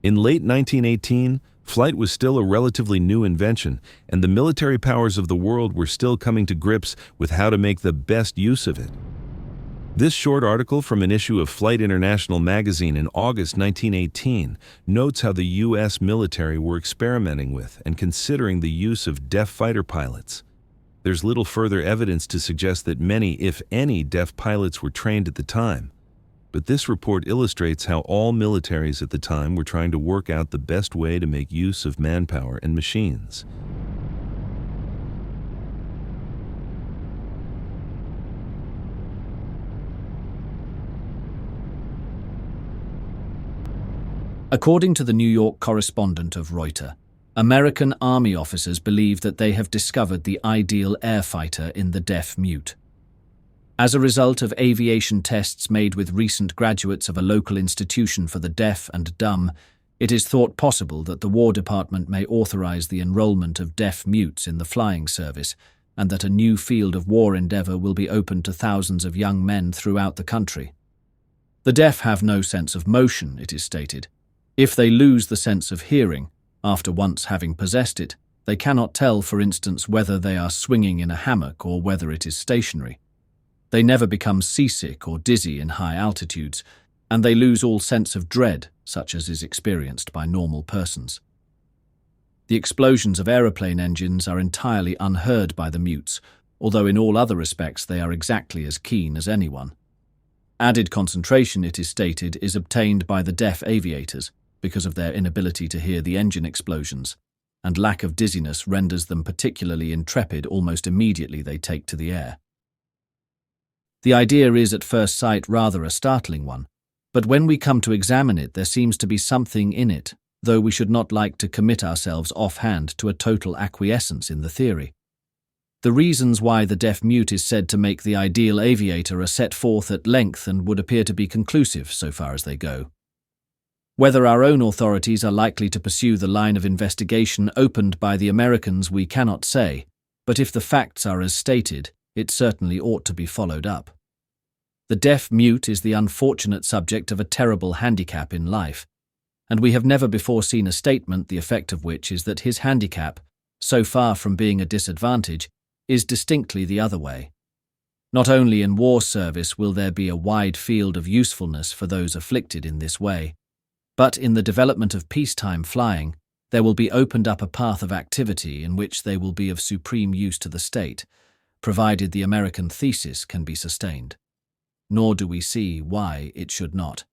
In late 1918, flight was still a relatively new invention, and the military powers of the world were still coming to grips with how to make the best use of it. This short article from an issue of Flight International magazine in August 1918 notes how the U.S. military were experimenting with and considering the use of deaf fighter pilots. There's little further evidence to suggest that many, if any, deaf pilots were trained at the time. But this report illustrates how all militaries at the time were trying to work out the best way to make use of manpower and machines. According to the New York correspondent of Reuters, American Army officers believe that they have discovered the ideal air fighter in the deaf-mute. As a result of aviation tests made with recent graduates of a local institution for the deaf and dumb, it is thought possible that the War Department may authorize the enrollment of deaf-mutes in the flying service, and that a new field of war endeavor will be opened to thousands of young men throughout the country. The deaf have no sense of motion, it is stated. If they lose the sense of hearing, after once having possessed it, they cannot tell, for instance, whether they are swinging in a hammock or whether it is stationary. They never become seasick or dizzy in high altitudes, and they lose all sense of dread, such as is experienced by normal persons. The explosions of aeroplane engines are entirely unheard by the mutes, although in all other respects they are exactly as keen as anyone. Added concentration, it is stated, is obtained by the deaf aviators, because of their inability to hear the engine explosions, and lack of dizziness renders them particularly intrepid almost immediately they take to the air. The idea is at first sight rather a startling one, but when we come to examine it there seems to be something in it, though we should not like to commit ourselves offhand to a total acquiescence in the theory. The reasons why the deaf-mute is said to make the ideal aviator are set forth at length and would appear to be conclusive so far as they go. Whether our own authorities are likely to pursue the line of investigation opened by the Americans we cannot say, but if the facts are as stated, it certainly ought to be followed up. The deaf-mute is the unfortunate subject of a terrible handicap in life, and we have never before seen a statement the effect of which is that his handicap, so far from being a disadvantage, is distinctly the other way. Not only in war service will there be a wide field of usefulness for those afflicted in this way, but in the development of peacetime flying, there will be opened up a path of activity in which they will be of supreme use to the state, provided the American thesis can be sustained. Nor do we see why it should not.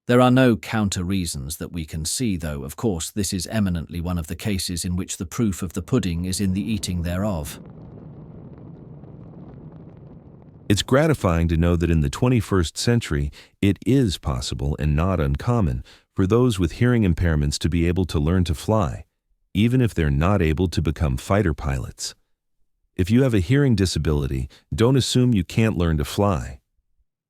There are no counter-reasons that we can see, though, of course, this is eminently one of the cases in which the proof of the pudding is in the eating thereof. It's gratifying to know that in the 21st century, it is possible and not uncommon for those with hearing impairments to be able to learn to fly, even if they're not able to become fighter pilots. If you have a hearing disability, don't assume you can't learn to fly.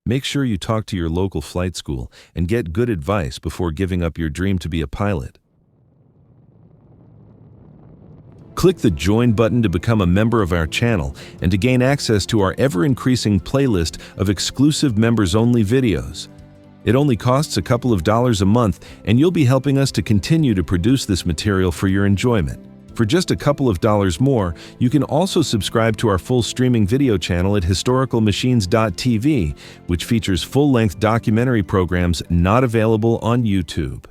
Make sure you talk to your local flight school and get good advice before giving up your dream to be a pilot. Click the Join button to become a member of our channel and to gain access to our ever-increasing playlist of exclusive members-only videos. It only costs a couple of dollars a month, and you'll be helping us to continue to produce this material for your enjoyment. For just a couple of dollars more, you can also subscribe to our full streaming video channel at historicalmachines.tv, which features full-length documentary programs not available on YouTube.